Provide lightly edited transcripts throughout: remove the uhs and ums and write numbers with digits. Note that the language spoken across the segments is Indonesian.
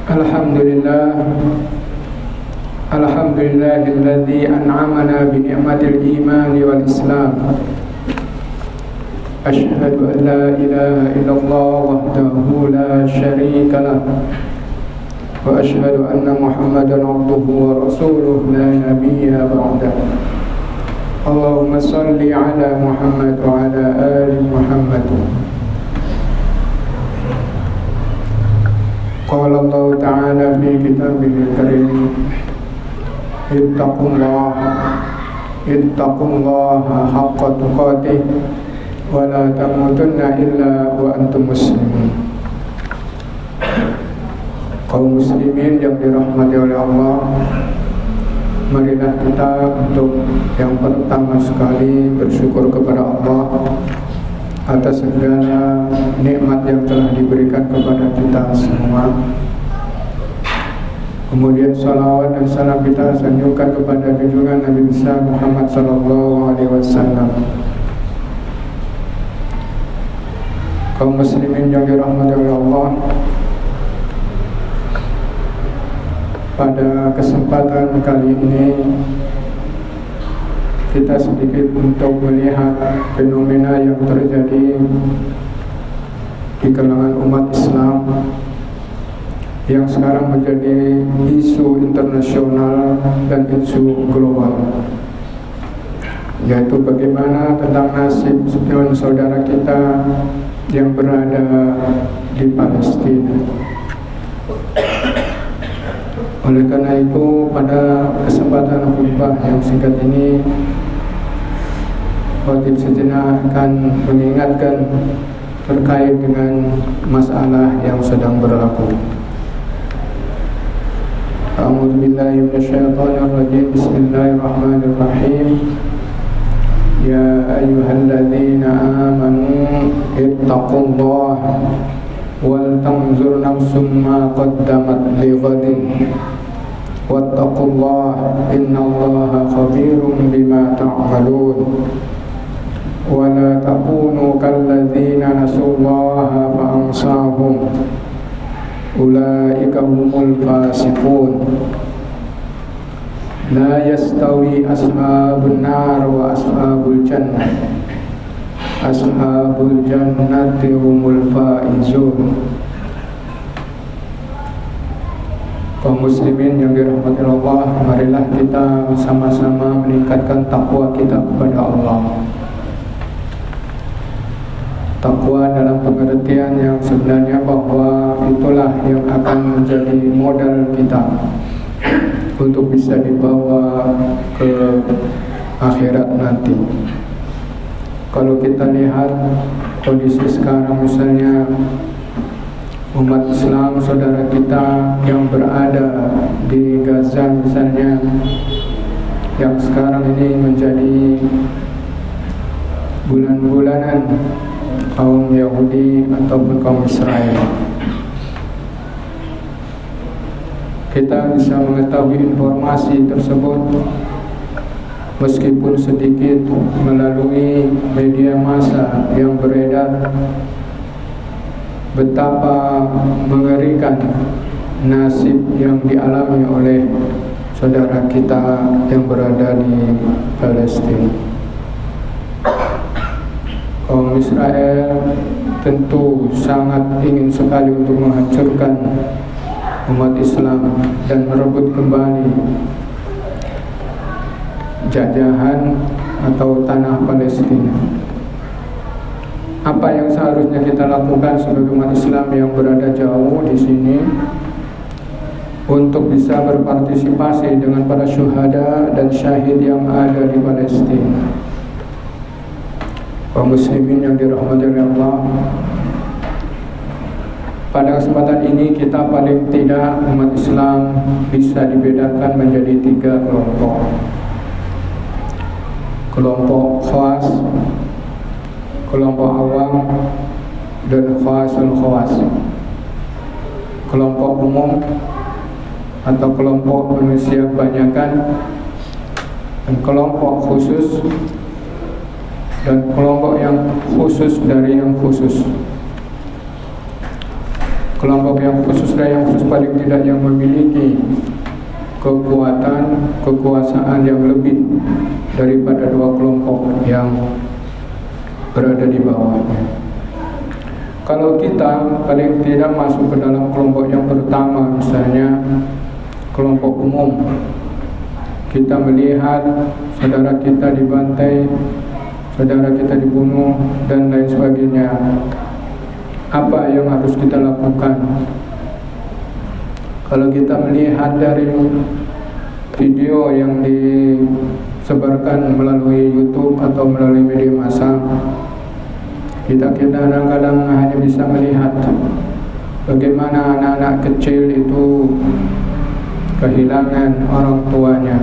Alhamdulillah, alhamdulillahilladzi an'amana bi ni'matil iman wal islam. Asyhadu an la ilaha illallah wahdahu la syarika lah. Wa asyhadu anna Muhammadan abduhu wa rasuluh la nabiyya ba'dah. Allahumma salli ala Muhammad wa ala ali Muhammad. Qala Allah Ta'ala fi kitabihil karim, ittaqullaha haqqa tuqatih wa la tamutunna illa wa antum muslimun. Kaum muslimin yang dirahmati oleh Allah, marilah kita untuk yang pertama sekali bersyukur kepada Allah atas segala nikmat yang telah diberikan kepada kita semua. Kemudian salawat dan salam kita sanjungkan kepada junjungan Nabi besar Muhammad sallallahu alaihi wasallam. Kaum muslimin yang dirahmati oleh Allah, pada kesempatan kali ini kita sedikit untuk melihat fenomena yang terjadi di kalangan umat Islam yang sekarang menjadi isu internasional dan isu global, yaitu bagaimana tentang nasib saudara kita yang berada di Palestina. Oleh karena itu, pada kesempatan khutbah yang singkat ini, khatib sejenak akan mengingatkan terkait dengan masalah yang sedang berlaku. A'udzu billahi minasyaitonir rajim. Bismillahirrahmanirrahim. Ya ayyuhalladzina amanu ittaqullaha wal tanzur nafsum ma qaddamat lighadin wattaqullaha innallaha khabirum bima ta'malun. Wa la takunu kalladzina nasullaha fa ansahum ulaika humul fasiqun. La yastawi ashabun nar wa ashabul jannah, ashabul jannati humul faizun. Kaum muslimin yang dirahmati Allah, marilah kita sama-sama meningkatkan takwa kita kepada Allah. Takwa dalam pengertian yang sebenarnya bahwa itulah yang akan menjadi modal kita untuk bisa dibawa ke akhirat nanti. Kalau kita lihat kondisi sekarang, misalnya umat Islam saudara kita yang berada di Gaza misalnya, yang sekarang ini menjadi bulan-bulanan kaum Yahudi ataupun kaum Israel. Kita bisa mengetahui informasi tersebut meskipun sedikit melalui media massa yang beredar, betapa mengerikan nasib yang dialami oleh saudara kita yang berada di Palestina. Kaum Israel tentu sangat ingin sekali untuk menghancurkan umat Islam dan merebut kembali jajahan atau tanah Palestina. Apa yang seharusnya kita lakukan sebagai umat Islam yang berada jauh di sini untuk bisa berpartisipasi dengan para syuhada dan syahid yang ada di Palestina. Kaum muslimin yang dirahmati oleh Allah, pada kesempatan ini kita paling tidak umat Islam bisa dibedakan menjadi 3 kelompok. Kelompok khas, kelompok awam, dan khasul khawas. Kelompok umum atau kelompok manusia kebanyakan, dan kelompok khusus, dan kelompok yang khusus dari yang khusus. kelompok yang khusus dan yang khusus, paling tidak yang memiliki kekuasaan yang lebih daripada dua kelompok yang berada di bawahnya. Kalau kita paling tidak masuk ke dalam kelompok yang pertama, misalnya kelompok umum, kita melihat saudara kita dibantai, saudara kita dibunuh dan lain sebagainya, apa yang harus kita lakukan? Kalau kita melihat dari video yang disebarkan melalui YouTube atau melalui media massa, kita kadang-kadang hanya bisa melihat bagaimana anak-anak kecil itu kehilangan orang tuanya,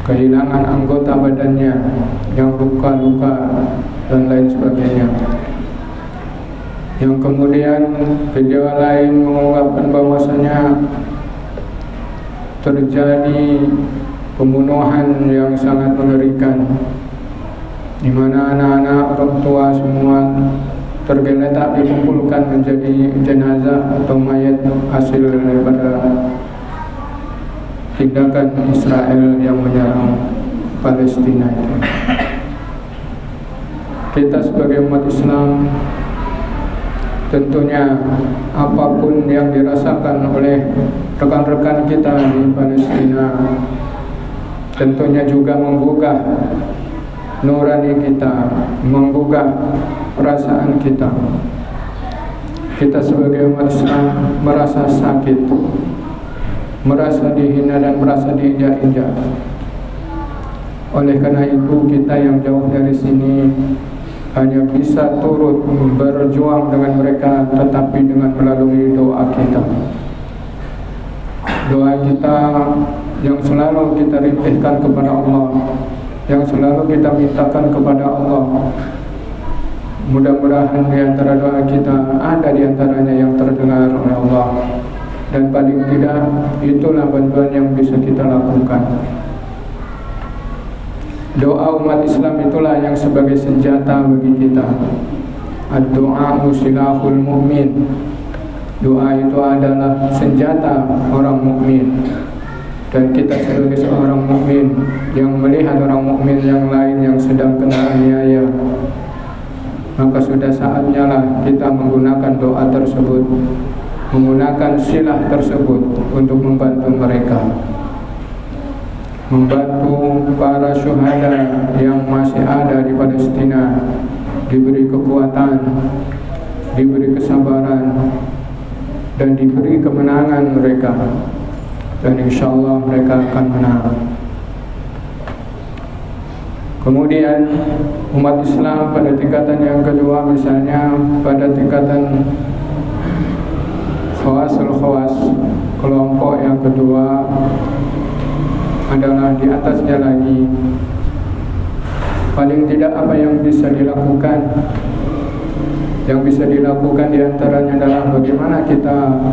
kehilangan anggota badannya yang luka-luka dan lain sebagainya. Yang kemudian video lain mengungkapkan bahwasanya terjadi pembunuhan yang sangat mengerikan, di mana anak-anak, orang tua semua tergeletak dikumpulkan menjadi jenazah atau mayat hasil daripada tindakan Israel yang menyerang Palestina itu. Kita sebagai umat Islam, tentunya apapun yang dirasakan oleh rekan-rekan kita di Palestina, tentunya juga menggugah nurani kita, menggugah perasaan kita. Kita sebagai umat Islam merasa sakit, merasa dihina dan merasa diinjak-injak. Oleh karena itu kita yang jauh dari sini hanya bisa turut berjuang dengan mereka, tetapi dengan melalui doa kita. Doa kita yang selalu kita rintikkan kepada Allah, yang selalu kita mintakan kepada Allah. Mudah-mudahan di antara doa kita ada di antaranya yang terdengar oleh Allah, dan paling tidak itulah bantuan yang bisa kita lakukan. Doa umat Islam itulah yang sebagai senjata bagi kita. Ad-du'a silahul mu'min. Doa itu adalah senjata orang mukmin. Dan kita sebagai seorang mukmin yang melihat orang mukmin yang lain yang sedang kena aniaya, maka sudah saatnya lah kita menggunakan doa tersebut, menggunakan silah tersebut untuk membantu mereka, membantu para syuhada yang masih ada di Palestina, diberi kekuatan, diberi kesabaran, dan diberi kemenangan mereka. Dan insyaallah mereka akan menang. Kemudian umat Islam pada tingkatan yang kedua, misalnya pada tingkatan khawasul khawas, kelompok yang kedua adalah di atasnya lagi. Paling tidak apa yang bisa dilakukan? Yang bisa dilakukan diantaranya adalah bagaimana kita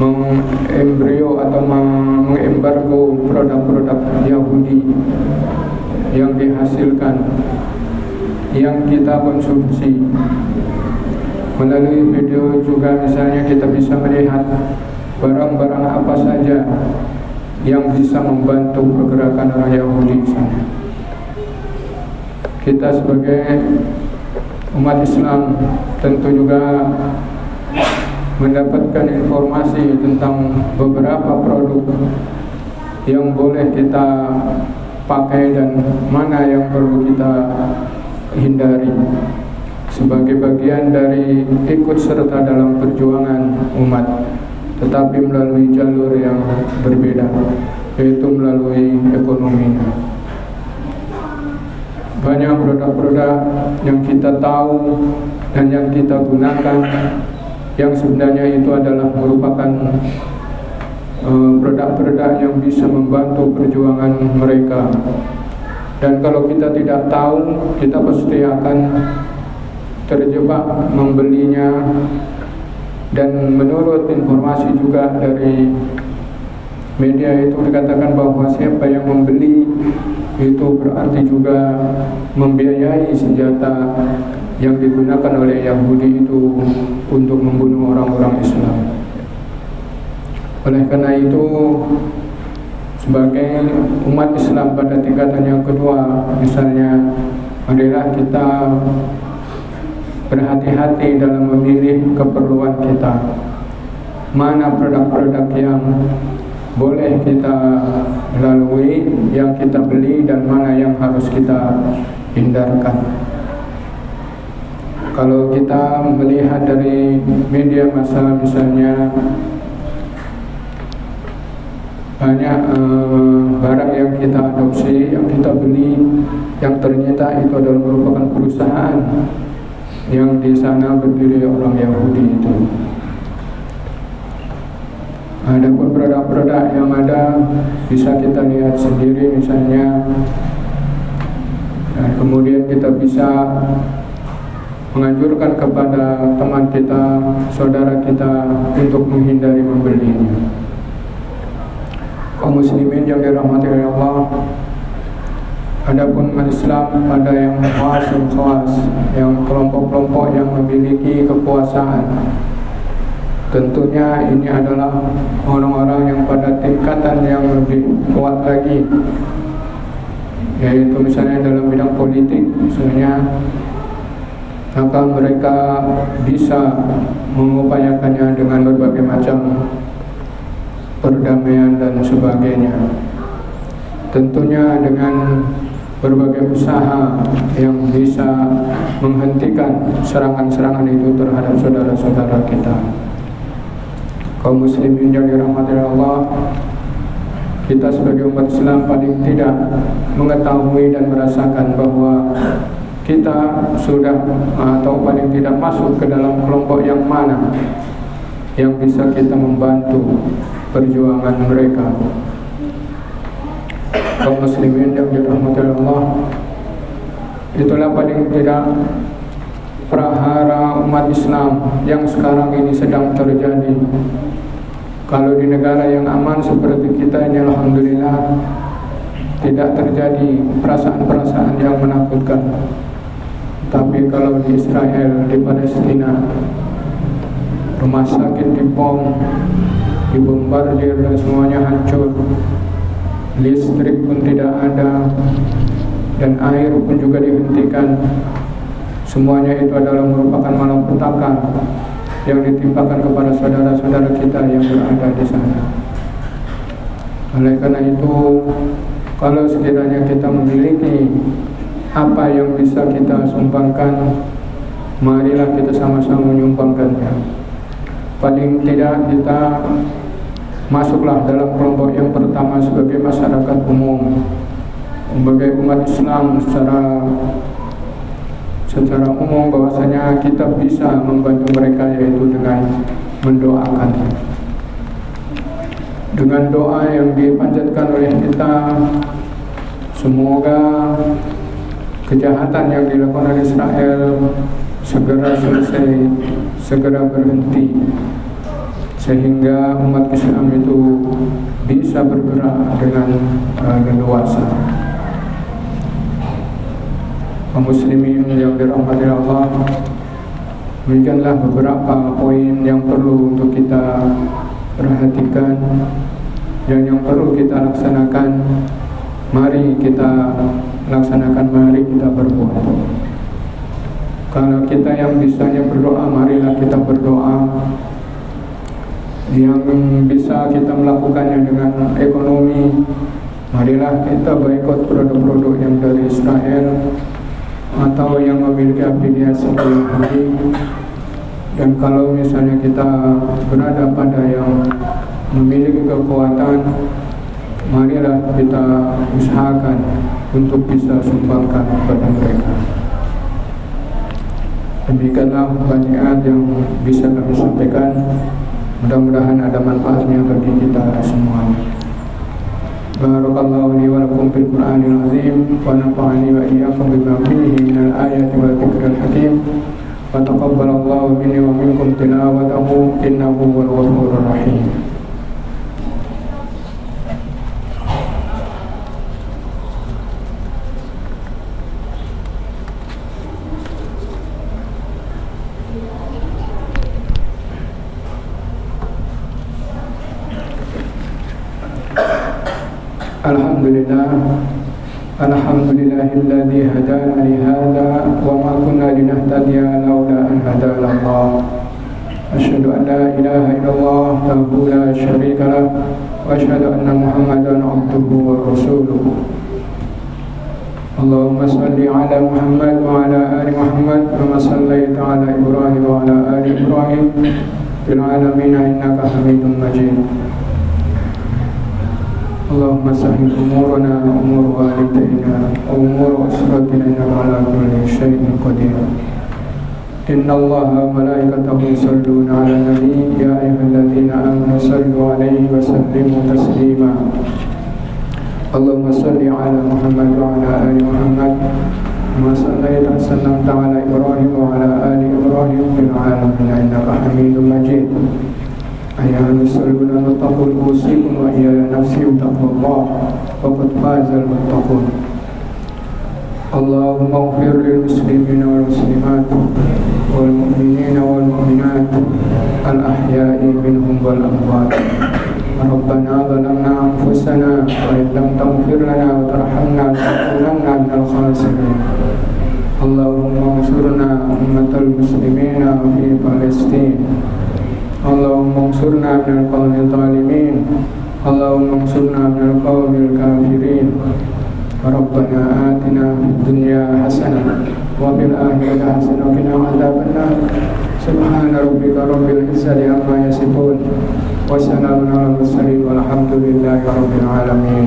mengembrio atau mengembargo produk-produk Yahudi yang dihasilkan, yang kita konsumsi. Melalui video juga misalnya kita bisa melihat barang-barang apa saja yang bisa membantu pergerakan orang Yahudi di sana. Kita sebagai umat Islam tentu juga mendapatkan informasi tentang beberapa produk yang boleh kita pakai dan mana yang perlu kita hindari sebagai bagian dari ikut serta dalam perjuangan umat, tetapi melalui jalur yang berbeda, yaitu melalui ekonominya. Banyak produk-produk yang kita tahu dan yang kita gunakan yang sebenarnya itu adalah merupakan produk-produk yang bisa membantu perjuangan mereka. Dan kalau kita tidak tahu, kita pasti akan terjebak membelinya. Dan menurut informasi juga dari media itu dikatakan bahwa siapa yang membeli itu berarti juga membiayai senjata yang digunakan oleh Yahudi itu untuk membunuh orang-orang Islam. Oleh karena itu, sebagai umat Islam pada tingkatan yang kedua, misalnya, marilah kita berhati-hati dalam memilih keperluan kita. Mana produk-produk yang boleh kita lalui, yang kita beli, dan mana yang harus kita hindarkan. Kalau kita melihat dari media massa misalnya, banyak barang yang kita adopsi, yang kita beli, yang ternyata itu adalah merupakan perusahaan yang di sana berdiri orang Yahudi itu. Adapun produk-produk yang ada bisa kita lihat sendiri misalnya, dan kemudian kita bisa menganjurkan kepada teman kita, saudara kita untuk menghindari membelinya. Kaum muslimin yang dirahmati oleh Allah, adapun umat Islam ada yang khawas, yang kelompok-kelompok yang memiliki kekuasaan. Tentunya ini adalah orang-orang yang pada tingkatan yang lebih kuat lagi, yaitu misalnya dalam bidang politik misalnya, maka mereka bisa mengupayakannya dengan berbagai macam perdamaian dan sebagainya. Tentunya dengan berbagai usaha yang bisa menghentikan serangan-serangan itu terhadap saudara-saudara kita. Kaum muslimin yang dirahmati Allah, kita sebagai umat Islam paling tidak mengetahui dan merasakan bahwa kita sudah atau paling tidak masuk ke dalam kelompok yang mana yang bisa kita membantu perjuangan mereka. Kaum muslimin yang dirahmati Allah, itulah paling tidak prahara umat Islam yang sekarang ini sedang terjadi. Kalau di negara yang aman seperti kita ini, alhamdulillah, tidak terjadi perasaan-perasaan yang menakutkan. Tapi kalau di Israel, di Palestina, rumah sakit dibom, dibombardir dan semuanya hancur, listrik pun tidak ada, dan air pun juga dihentikan. Semuanya itu adalah merupakan malapetaka yang ditimpakan kepada saudara-saudara kita yang berada di sana. Oleh karena itu, kalau sekiranya kita memiliki apa yang bisa kita sumbangkan, marilah kita sama-sama menyumbangkannya. Paling tidak kita masuklah dalam kelompok yang pertama sebagai masyarakat umum, sebagai umat Islam secara umum, bahwasanya kita bisa membantu mereka, yaitu dengan mendoakan. Dengan doa yang dipanjatkan oleh kita, semoga kejahatan yang dilakukan oleh Israel segera selesai, segera berhenti, sehingga umat Islam itu bisa bergerak dengan leluasa. Kaum muslimin yang dirahmati Allah, demikianlah beberapa poin yang perlu untuk kita perhatikan dan yang perlu kita laksanakan. Mari kita laksanakan, mari kita berbuat. Kalau kita yang bisanya berdoa, marilah kita berdoa. Yang bisa kita melakukannya dengan ekonomi, marilah kita boikot produk-produk yang dari Israel atau yang memiliki afiliasi ke Yahudi. Dan kalau misalnya kita berada pada yang memiliki kekuatan, marilah kita usahakan untuk bisa sumbangkan kepada mereka. Demikianlah banyak yang bisa kami sampaikan. Mudah-mudahan ada manfaatnya bagi kita semuanya. Barakallahu li wa lakum fil Qur'anil azim wa nafa'ani wa iyyakum bima fihi minal ayati wal dzikril hakim. Wa taqabbalallahu minni wa minkum tilawatahu innahu huwal ghafurur rahim. Alhamdulillahilladzi hadana li hadza wa ma kunna linahtadiya laula an hadana Allah. Asyhadu an la ilaha illallah wahdahu la syarika lah wa asyhadu anna Muhammadan abduhu wa rasuluh. Allahumma salli ala Muhammad wa ala ali Muhammad kama sallaita ala Ibrahim wa ala ali Ibrahim fil alamin innaka Hamidum Majid. Allahumma sahih umurana wa umur walidayna wa umur usratina innaka ala kulli syai'in qadir. Inna Allaha wa malaikatahu yusalluna ala nabi ya ayyuhalladzina amanu sallu alaihi wa sallimu taslima. Allahumma salli ala Muhammad wa ala ali Muhammad kama sallaita wa sallamta ala Ibrahim wa ala ali Ibrahim fil alamin innaka Hamidum Majid. Ayuhal muslimuna wattaqul usikum wa iyya nafsi taqwallah faqad fazal muttaqun. Allahumma ighfir lil muslimina wal muslimat wal mu'minina wal mu'minat al ahya'i minhum wal amwat. Rabbana zalamna anfusana wa in lam taghfir lana wa tarhamna lanakunanna minal khasirin. Allahumma ansurna ummatal muslimina fi Palestin. Allahumma ansurna minal qawmil zalimin. Allahumma ansurna minal qawmil kafirin. Rabbana atina fid dunya hasanah wa fil akhirati hasanah wa qina adzabannar. Subhana rabbika rabbil izzati amma yasifun wa salamun alal mursalin walhamdulillahi rabbil alamin.